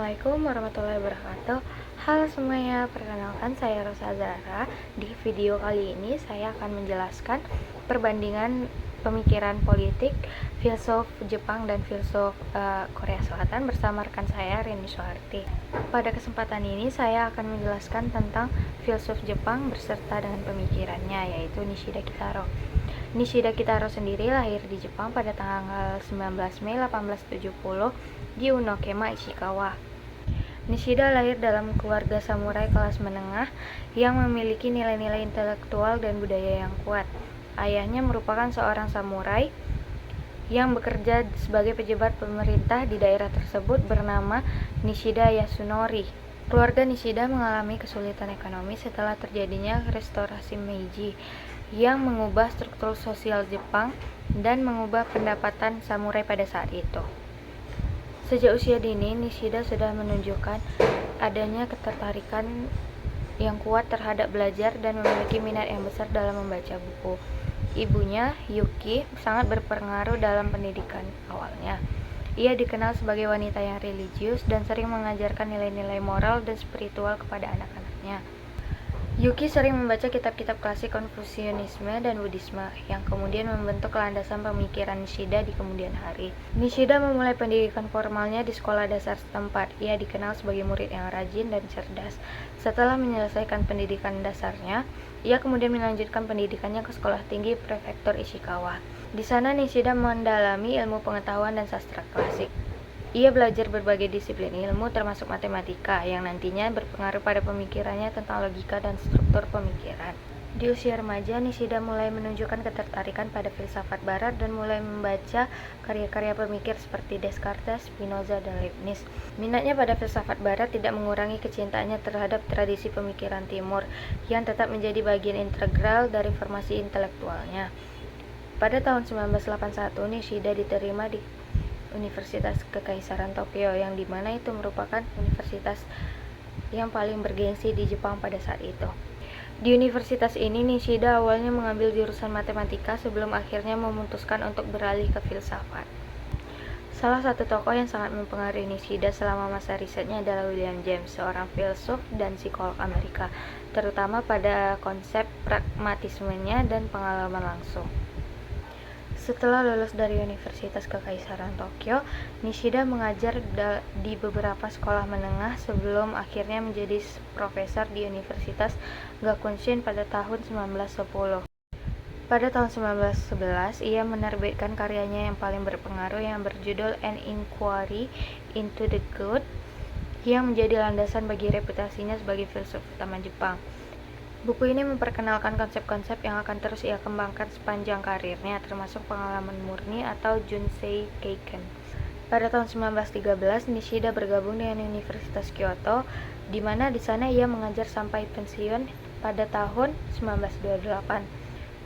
Assalamualaikum warahmatullahi wabarakatuh. Halo semuanya, perkenalkan saya Rosa Zara. Di video kali ini saya akan menjelaskan perbandingan pemikiran politik filsuf Jepang dan filsuf Korea Selatan bersama rekan saya Rini Soeharti. Pada kesempatan ini saya akan menjelaskan tentang filsuf Jepang beserta dengan pemikirannya, yaitu Nishida Kitaro. Nishida Kitaro sendiri lahir di Jepang pada tanggal 19 Mei 1870 di Unokema, Ishikawa. Nishida lahir dalam keluarga samurai kelas menengah yang memiliki nilai-nilai intelektual dan budaya yang kuat. Ayahnya merupakan seorang samurai yang bekerja sebagai pejabat pemerintah di daerah tersebut bernama Nishida Yasunori. Keluarga Nishida mengalami kesulitan ekonomi setelah terjadinya restorasi Meiji yang mengubah struktur sosial Jepang dan mengubah pendapatan samurai pada saat itu. Sejak usia dini, Nishida sudah menunjukkan adanya ketertarikan yang kuat terhadap belajar dan memiliki minat yang besar dalam membaca buku. Ibunya, Yuki, sangat berpengaruh dalam pendidikan awalnya. Ia dikenal sebagai wanita yang religius dan sering mengajarkan nilai-nilai moral dan spiritual kepada anak-anaknya. Yuki sering membaca kitab-kitab klasik Konfusianisme dan Buddhisme yang kemudian membentuk landasan pemikiran Nishida di kemudian hari. Nishida memulai pendidikan formalnya di sekolah dasar setempat. Ia dikenal sebagai murid yang rajin dan cerdas. Setelah menyelesaikan pendidikan dasarnya, ia kemudian melanjutkan pendidikannya ke sekolah tinggi prefektur Ishikawa. Di sana Nishida mendalami ilmu pengetahuan dan sastra klasik. Ia belajar berbagai disiplin ilmu termasuk matematika yang nantinya berpengaruh pada pemikirannya tentang logika dan struktur pemikiran. Di usia remaja, Nishida mulai menunjukkan ketertarikan pada filsafat barat dan mulai membaca karya-karya pemikir seperti Descartes, Spinoza, dan Leibniz. Minatnya pada filsafat barat tidak mengurangi kecintaannya terhadap tradisi pemikiran timur yang tetap menjadi bagian integral dari formasi intelektualnya. Pada tahun 1981, Nishida diterima di Universitas Kekaisaran Tokyo yang dimana itu merupakan universitas yang paling bergengsi di Jepang pada saat itu. Di universitas ini Nishida awalnya mengambil jurusan matematika sebelum akhirnya memutuskan untuk beralih ke filsafat. Salah satu tokoh yang sangat mempengaruhi Nishida selama masa risetnya adalah William James, seorang filsuf dan psikolog Amerika, terutama pada konsep pragmatismenya dan pengalaman langsung. Setelah lulus dari Universitas Kekaisaran Tokyo, Nishida mengajar di beberapa sekolah menengah sebelum akhirnya menjadi profesor di Universitas Gakunshin pada tahun 1910. Pada tahun 1911, ia menerbitkan karyanya yang paling berpengaruh yang berjudul An Inquiry into the Good, yang menjadi landasan bagi reputasinya sebagai filsuf utama Jepang. Buku ini memperkenalkan konsep-konsep yang akan terus ia kembangkan sepanjang karirnya, termasuk pengalaman murni atau Junsei Keiken. Pada tahun 1913, Nishida bergabung dengan Universitas Kyoto, di mana di sana ia mengajar sampai pensiun pada tahun 1928.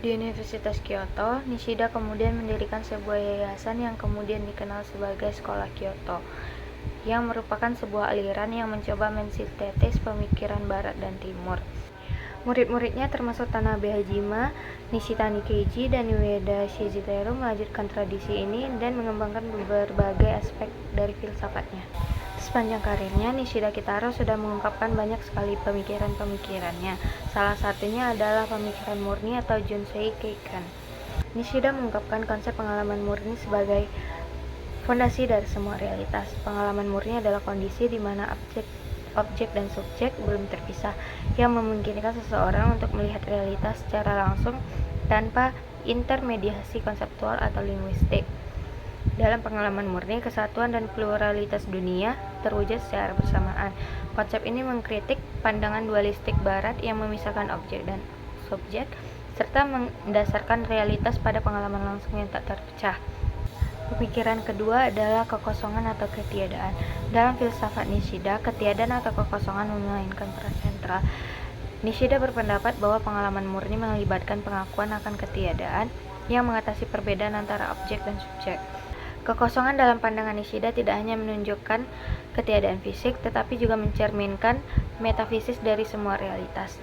Di Universitas Kyoto, Nishida kemudian mendirikan sebuah yayasan yang kemudian dikenal sebagai Sekolah Kyoto, yang merupakan sebuah aliran yang mencoba mensintetis pemikiran Barat dan Timur. Murid-muridnya termasuk Tanabe Hajime, Nishitani Keiji, dan Ueda Shizutaro melanjutkan tradisi ini dan mengembangkan berbagai aspek dari filsafatnya. Sepanjang karirnya, Nishida Kitaro sudah mengungkapkan banyak sekali pemikiran-pemikirannya. Salah satunya adalah pemikiran murni atau Junsei Keiken. Nishida mengungkapkan konsep pengalaman murni sebagai fondasi dari semua realitas. Pengalaman murni adalah kondisi di mana objek dan subjek belum terpisah, yang memungkinkan seseorang untuk melihat realitas secara langsung tanpa intermediasi konseptual atau linguistik. Dalam pengalaman murni, kesatuan dan pluralitas dunia terwujud secara bersamaan. Konsep ini mengkritik pandangan dualistik Barat yang memisahkan objek dan subjek, serta mendasarkan realitas pada pengalaman langsung yang tak terpecah. Pemikiran kedua adalah kekosongan atau ketiadaan. Dalam filsafat Nishida, ketiadaan atau kekosongan memainkan peran sentral. Nishida berpendapat bahwa pengalaman murni melibatkan pengakuan akan ketiadaan yang mengatasi perbedaan antara objek dan subjek. Kekosongan dalam pandangan Nishida tidak hanya menunjukkan ketiadaan fisik, tetapi juga mencerminkan metafisis dari semua realitas,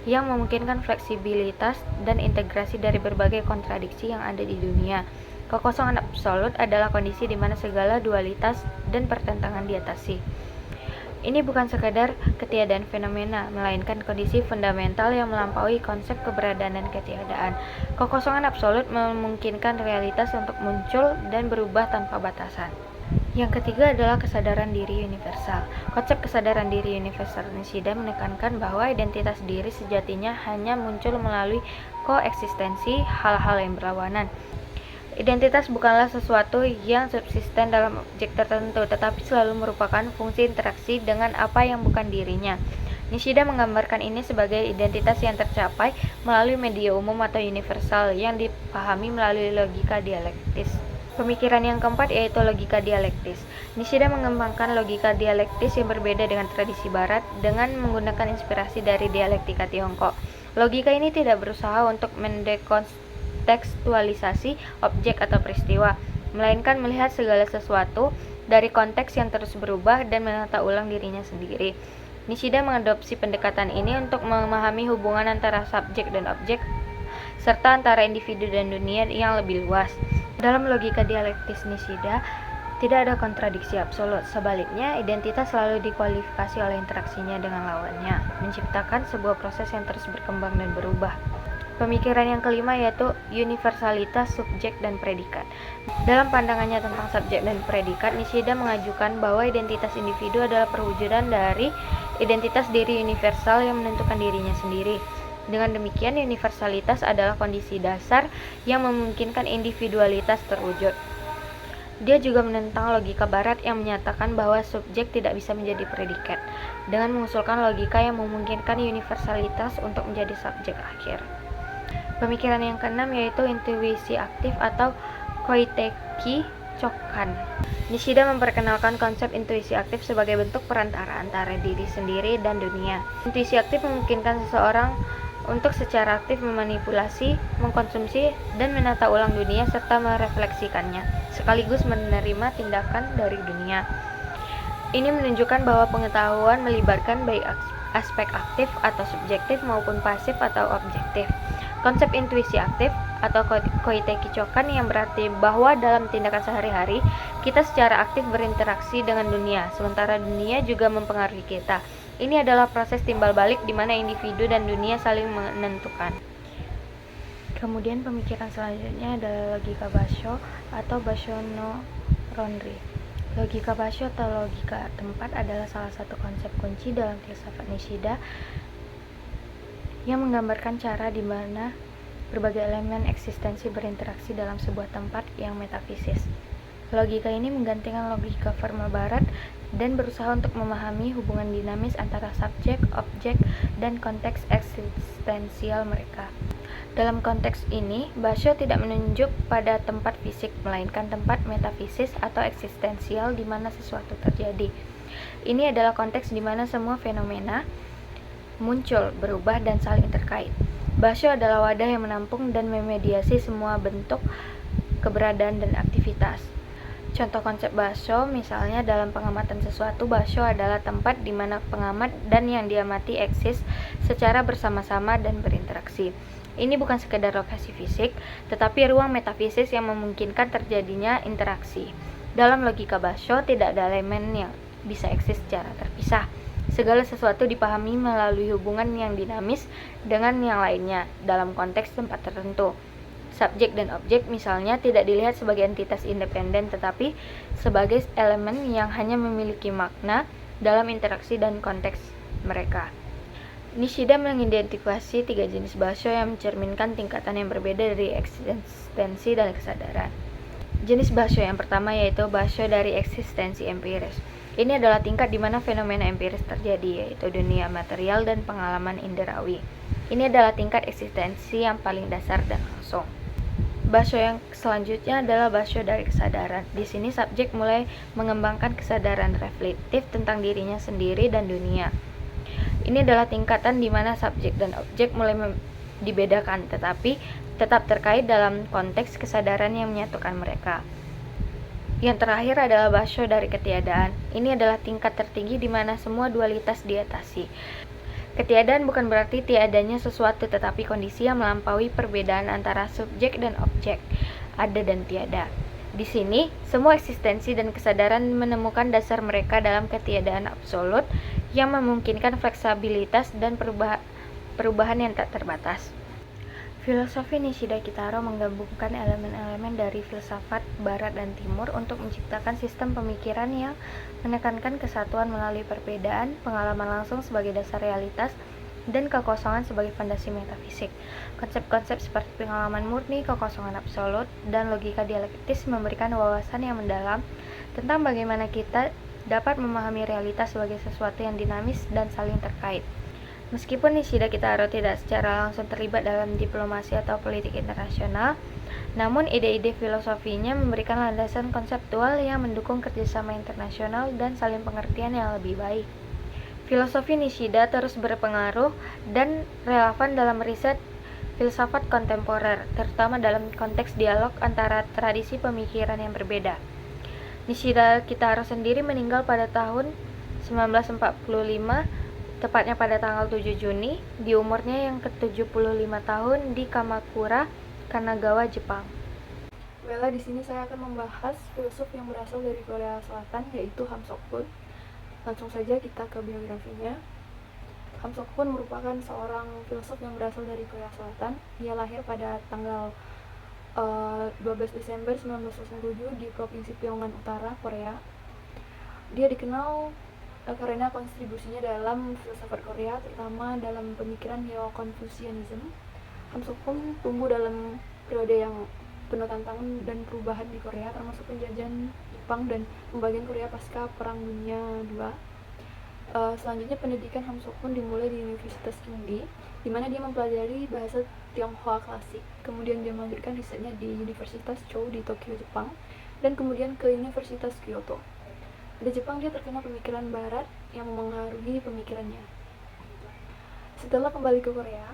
yang memungkinkan fleksibilitas dan integrasi dari berbagai kontradiksi yang ada di dunia. Kekosongan absolut adalah kondisi di mana segala dualitas dan pertentangan diatasi. Ini bukan sekadar ketiadaan fenomena, melainkan kondisi fundamental yang melampaui konsep keberadaan dan ketiadaan. Kekosongan absolut memungkinkan realitas untuk muncul dan berubah tanpa batasan. Yang ketiga adalah kesadaran diri universal. Konsep kesadaran diri universal Nishida menekankan bahwa identitas diri sejatinya hanya muncul melalui koeksistensi hal-hal yang berlawanan. Identitas bukanlah sesuatu yang subsisten dalam objek tertentu, tetapi selalu merupakan fungsi interaksi dengan apa yang bukan dirinya. Nishida menggambarkan ini sebagai identitas yang tercapai melalui media umum atau universal yang dipahami melalui logika dialektis. Pemikiran yang keempat yaitu logika dialektis. Nishida mengembangkan logika dialektis yang berbeda dengan tradisi barat dengan menggunakan inspirasi dari dialektika Tiongkok. Logika ini tidak berusaha untuk mendekontekstualisasi objek atau peristiwa, melainkan melihat segala sesuatu dari konteks yang terus berubah dan menata ulang dirinya sendiri. Nishida mengadopsi pendekatan ini untuk memahami hubungan antara subjek dan objek, serta antara individu dan dunia yang lebih luas. Dalam logika dialektis Nishida, tidak ada kontradiksi absolut. Sebaliknya, identitas selalu dikualifikasi oleh interaksinya dengan lawannya, menciptakan sebuah proses yang terus berkembang dan berubah. Pemikiran yang kelima yaitu universalitas subjek dan predikat. Dalam pandangannya tentang subjek dan predikat, Nishida mengajukan bahwa identitas individu adalah perwujudan dari identitas diri universal yang menentukan dirinya sendiri. Dengan demikian, universalitas adalah kondisi dasar yang memungkinkan individualitas terwujud. Dia juga menentang logika barat yang menyatakan bahwa subjek tidak bisa menjadi predikat, dengan mengusulkan logika yang memungkinkan universalitas untuk menjadi subjek akhir. Pemikiran yang keenam yaitu intuisi aktif atau Koiteki Chokan. Nishida memperkenalkan konsep intuisi aktif sebagai bentuk perantara antara diri sendiri dan dunia. Intuisi aktif memungkinkan seseorang untuk secara aktif memanipulasi, mengkonsumsi, dan menata ulang dunia serta merefleksikannya, sekaligus menerima tindakan dari dunia. Ini menunjukkan bahwa pengetahuan melibatkan baik aspek aktif atau subjektif maupun pasif atau objektif. Konsep intuisi aktif atau Koiteki Chokan yang berarti bahwa dalam tindakan sehari-hari kita secara aktif berinteraksi dengan dunia, sementara dunia juga mempengaruhi kita. Ini adalah proses timbal balik di mana individu dan dunia saling menentukan. Kemudian pemikiran selanjutnya adalah logika Basho atau Basho no Ronri. Logika Basho atau logika tempat adalah salah satu konsep kunci dalam filsafat Nishida yang menggambarkan cara di mana berbagai elemen eksistensi berinteraksi dalam sebuah tempat yang metafisis. Logika ini menggantikan logika formal barat dan berusaha untuk memahami hubungan dinamis antara subjek, objek, dan konteks eksistensial mereka. Dalam konteks ini, Basho tidak menunjuk pada tempat fisik, melainkan tempat metafisis atau eksistensial di mana sesuatu terjadi. Ini adalah konteks di mana semua fenomena muncul, berubah, dan saling terkait. Basho adalah wadah yang menampung dan memediasi semua bentuk keberadaan dan aktivitas. Contoh konsep Basho, misalnya dalam pengamatan sesuatu, Basho adalah tempat di mana pengamat dan yang diamati eksis secara bersama-sama dan berinteraksi. Ini bukan sekedar lokasi fisik, tetapi ruang metafisis yang memungkinkan terjadinya interaksi. Dalam logika Basho, tidak ada elemen yang bisa eksis secara terpisah. Segala sesuatu dipahami melalui hubungan yang dinamis dengan yang lainnya dalam konteks tempat tertentu. Subjek dan objek misalnya tidak dilihat sebagai entitas independen tetapi sebagai elemen yang hanya memiliki makna dalam interaksi dan konteks mereka. Nishida mengidentifikasi 3 jenis Basho yang mencerminkan tingkatan yang berbeda dari eksistensi dan kesadaran. Jenis Basho yang pertama yaitu Basho dari eksistensi empiris. Ini adalah tingkat di mana fenomena empiris terjadi, yaitu dunia material dan pengalaman inderawi. Ini adalah tingkat eksistensi yang paling dasar dan langsung. Basho yang selanjutnya adalah Basho dari kesadaran. Di sini subjek mulai mengembangkan kesadaran reflektif tentang dirinya sendiri dan dunia. Ini adalah tingkatan di mana subjek dan objek mulai dibedakan, tetapi tetap terkait dalam konteks kesadaran yang menyatukan mereka. Yang terakhir adalah Basho dari ketiadaan. Ini adalah tingkat tertinggi di mana semua dualitas diatasi. Ketiadaan bukan berarti tiadanya sesuatu, tetapi kondisi yang melampaui perbedaan antara subjek dan objek, ada dan tiada. Di sini, semua eksistensi dan kesadaran menemukan dasar mereka dalam ketiadaan absolut yang memungkinkan fleksibilitas dan perubahan yang tak terbatas. Filosofi Nishida Kitaro menggabungkan elemen-elemen dari filsafat Barat dan Timur untuk menciptakan sistem pemikiran yang menekankan kesatuan melalui perbedaan, pengalaman langsung sebagai dasar realitas, dan kekosongan sebagai fondasi metafisik. Konsep-konsep seperti pengalaman murni, kekosongan absolut, dan logika dialektis memberikan wawasan yang mendalam tentang bagaimana kita dapat memahami realitas sebagai sesuatu yang dinamis dan saling terkait. Meskipun Nishida Kitaro tidak secara langsung terlibat dalam diplomasi atau politik internasional, namun ide-ide filosofinya memberikan landasan konseptual yang mendukung kerjasama internasional dan saling pengertian yang lebih baik. Filosofi Nishida terus berpengaruh dan relevan dalam riset filsafat kontemporer, terutama dalam konteks dialog antara tradisi pemikiran yang berbeda. Nishida Kitaro sendiri meninggal pada tahun 1945, tepatnya pada tanggal 7 Juni, di umurnya yang ke-75 tahun di Kamakura, Kanagawa, Jepang. Di sini saya akan membahas filsuf yang berasal dari Korea Selatan, yaitu Ham Sok-hun. Langsung saja kita ke biografinya. Ham Sok-hun merupakan seorang filsuf yang berasal dari Korea Selatan. Dia lahir pada tanggal 12 Desember 1907 di Provinsi Pyongan Utara, Korea. Dia dikenal karena kontribusinya dalam filsafat Korea, terutama dalam pemikiran Neo-Confucianism. Ham Sok-hun tumbuh dalam periode yang penuh tantangan dan perubahan di Korea, termasuk penjajahan Jepang dan pembagian Korea pasca Perang Dunia II. Selanjutnya pendidikan Ham Sok-hun dimulai di Universitas Kyunggi, di mana dia mempelajari bahasa Tionghoa klasik. Kemudian dia melanjutkan risetnya di Universitas Chou di Tokyo, Jepang, dan kemudian ke Universitas Kyoto. Di Jepang dia terkena pemikiran Barat yang mempengaruhi pemikirannya. Setelah kembali ke Korea,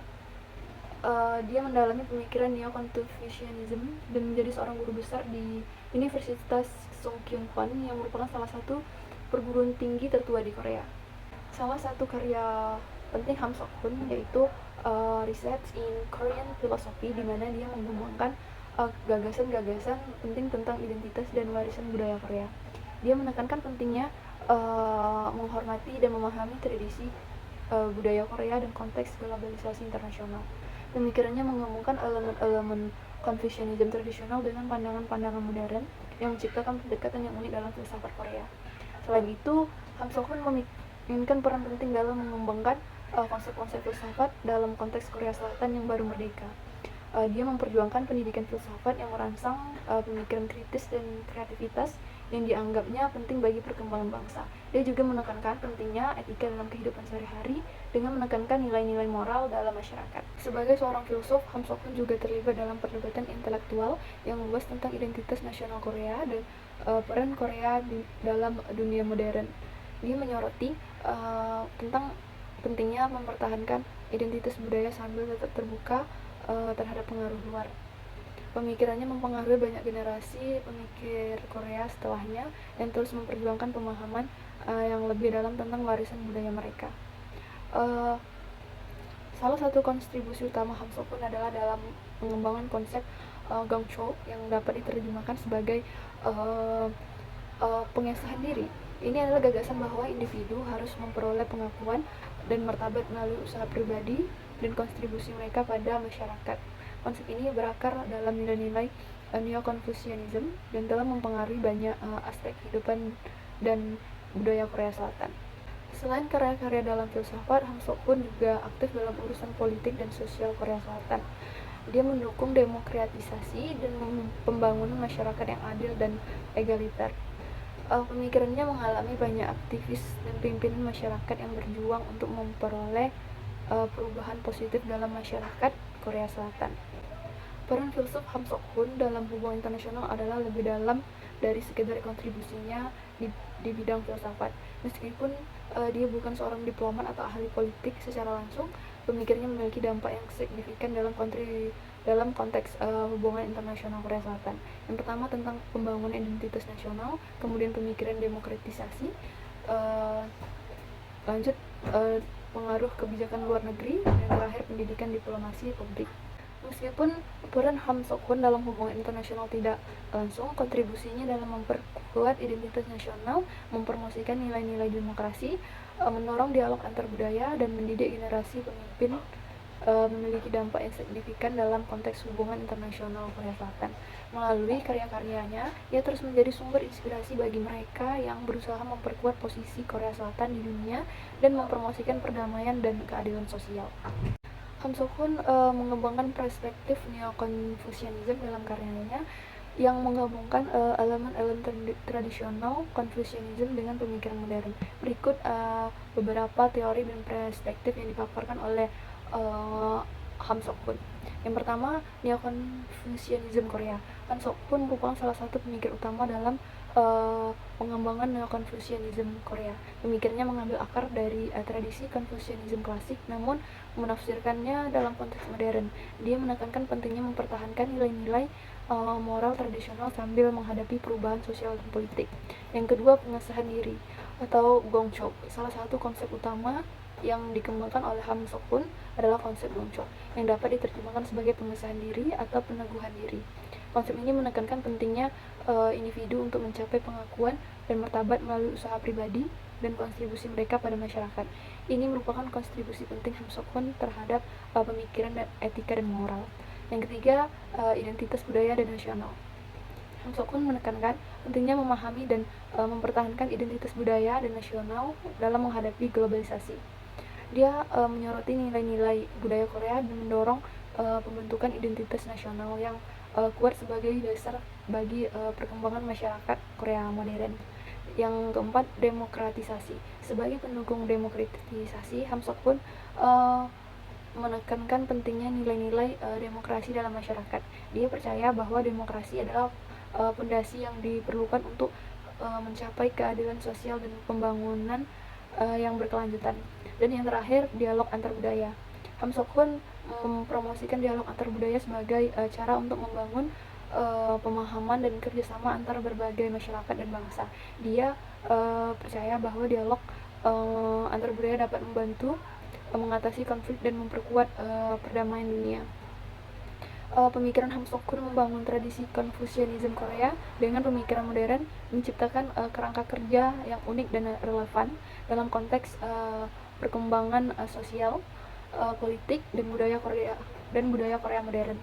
dia mendalami pemikiran Neo-Confucianism dan menjadi seorang guru besar di Universitas Sungkyunkwan yang merupakan salah satu perguruan tinggi tertua di Korea. Salah satu karya penting Ham Sok-hun yaitu Research in Korean Philosophy, di mana dia mengembangkan gagasan-gagasan penting tentang identitas dan warisan budaya Korea. Dia menekankan pentingnya menghormati dan memahami tradisi budaya Korea dan konteks globalisasi internasional. Pemikirannya menggabungkan elemen-elemen Confucianism tradisional dengan pandangan-pandangan modern yang menciptakan pendekatan yang unik dalam filsafat Korea. Selain itu, Ham Sok-hun memainkan peran penting dalam mengembangkan konsep-konsep filsafat dalam konteks Korea Selatan yang baru merdeka. Dia memperjuangkan pendidikan filsafat yang merangsang pemikiran kritis dan kreativitas yang dianggapnya penting bagi perkembangan bangsa. Dia juga menekankan pentingnya etika dalam kehidupan sehari-hari dengan menekankan nilai-nilai moral dalam masyarakat. Sebagai seorang filsuf, Ham Sok-hun juga terlibat dalam perdebatan intelektual yang luas tentang identitas nasional Korea dan peran Korea dalam dunia modern. Dia menyoroti tentang pentingnya mempertahankan identitas budaya sambil tetap terbuka terhadap pengaruh luar. Pemikirannya mempengaruhi banyak generasi pemikir Korea setelahnya yang terus memperjuangkan pemahaman yang lebih dalam tentang warisan budaya mereka. Salah satu kontribusi utama Ham Sok-hun adalah dalam pengembangan konsep Gangcho yang dapat diterjemahkan sebagai pengesahan diri. Ini adalah gagasan bahwa individu harus memperoleh pengakuan dan martabat melalui usaha pribadi dan kontribusi mereka pada masyarakat. Konsep ini berakar dalam nilai-nilai Neo-Confucianism dan telah mempengaruhi banyak aspek kehidupan dan budaya Korea Selatan. Selain karya-karya dalam filsafat, Ham Sok-hun juga aktif dalam urusan politik dan sosial Korea Selatan. Dia mendukung demokratisasi dan pembangunan masyarakat yang adil dan egaliter. Pemikirannya mengalami banyak aktivis dan pimpinan masyarakat yang berjuang untuk memperoleh perubahan positif dalam masyarakat Korea Selatan. Peran filsuf Ham Sok-hun dalam hubungan internasional adalah lebih dalam dari sekedar kontribusinya di bidang filsafat. Meskipun dia bukan seorang diplomat atau ahli politik secara langsung, pemikirannya memiliki dampak yang signifikan dalam konteks hubungan internasional Korea Selatan. Yang pertama tentang pembangunan identitas nasional, kemudian pemikiran demokratisasi, lanjut pengaruh kebijakan luar negeri, dan terakhir pendidikan diplomasi publik. Meskipun peran Ham Sok-hun dalam hubungan internasional tidak langsung, kontribusinya dalam memperkuat identitas nasional, mempromosikan nilai-nilai demokrasi, mendorong dialog antar budaya, dan mendidik generasi pemimpin memiliki dampak yang signifikan dalam konteks hubungan internasional Korea Selatan. Melalui karya-karyanya, ia terus menjadi sumber inspirasi bagi mereka yang berusaha memperkuat posisi Korea Selatan di dunia dan mempromosikan perdamaian dan keadilan sosial. Ham Sok-hun mengembangkan perspektif neo-Confucianism dalam karyanya yang menggabungkan elemen-elemen tradisional Confucianism dengan pemikiran modern. Berikut beberapa teori dan perspektif yang dipaparkan oleh Ham Sok-hun. Yang pertama, Neo-Confucianism Korea. Han Sok-hun merupakan salah satu pemikir utama dalam pengembangan Neo-Confucianism Korea. Pemikirnya mengambil akar dari tradisi Confucianism klasik, namun menafsirkannya dalam konteks modern. Dia menekankan pentingnya mempertahankan nilai-nilai moral tradisional sambil menghadapi perubahan sosial dan politik. Yang kedua, pengesahan diri atau Gongcho. Salah satu konsep utama yang dikembangkan oleh Ham Sok-hun adalah konsep Gongcho, yang dapat diterjemahkan sebagai pengesahan diri atau peneguhan diri. Konsep ini menekankan pentingnya individu untuk mencapai pengakuan dan martabat melalui usaha pribadi dan kontribusi mereka pada masyarakat. Ini merupakan kontribusi penting Ham Sok-hun terhadap pemikiran dan etika dan moral. Yang ketiga, identitas budaya dan nasional. Ham Sok-hun menekankan pentingnya memahami dan mempertahankan identitas budaya dan nasional dalam menghadapi globalisasi. Dia menyoroti nilai-nilai budaya Korea dan mendorong pembentukan identitas nasional yang kuat sebagai dasar bagi perkembangan masyarakat Korea modern. Yang keempat, demokratisasi. Sebagai pendukung demokratisasi, Ham Sok-hun menekankan pentingnya nilai-nilai demokrasi dalam masyarakat. Dia percaya bahwa demokrasi adalah fondasi yang diperlukan untuk mencapai keadilan sosial dan pembangunan yang berkelanjutan. Dan yang terakhir, dialog antar budaya. Ham Sok-hun mempromosikan dialog antar budaya sebagai cara untuk membangun pemahaman dan kerjasama antara berbagai masyarakat dan bangsa. Dia percaya bahwa dialog antar budaya dapat membantu mengatasi konflik dan memperkuat perdamaian dunia. Pemikiran Ham Sok-hun membangun tradisi Confucianism Korea dengan pemikiran modern, menciptakan kerangka kerja yang unik dan relevan dalam konteks perkembangan sosial, politik dan budaya Korea modern.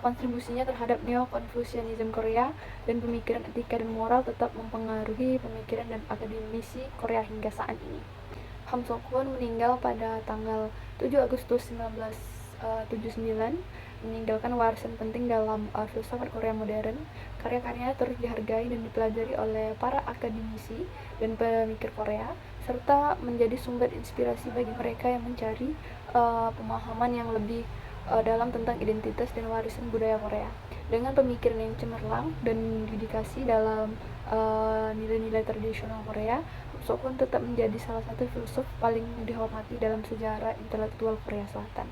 Kontribusinya terhadap Neo-Confucianism Korea dan pemikiran etika dan moral tetap mempengaruhi pemikiran dan akademisi Korea hingga saat ini. Ham Sok-hun meninggal pada tanggal 7 Agustus 1979, meninggalkan warisan penting dalam filsafat Korea modern. Karya-karyanya terus dihargai dan dipelajari oleh para akademisi dan pemikir Korea, serta menjadi sumber inspirasi bagi mereka yang mencari pemahaman yang lebih dalam tentang identitas dan warisan budaya Korea. Dengan pemikiran yang cemerlang dan dedikasi dalam nilai-nilai tradisional Korea, Sok-hun tetap menjadi salah satu filsuf paling dihormati dalam sejarah intelektual Korea Selatan.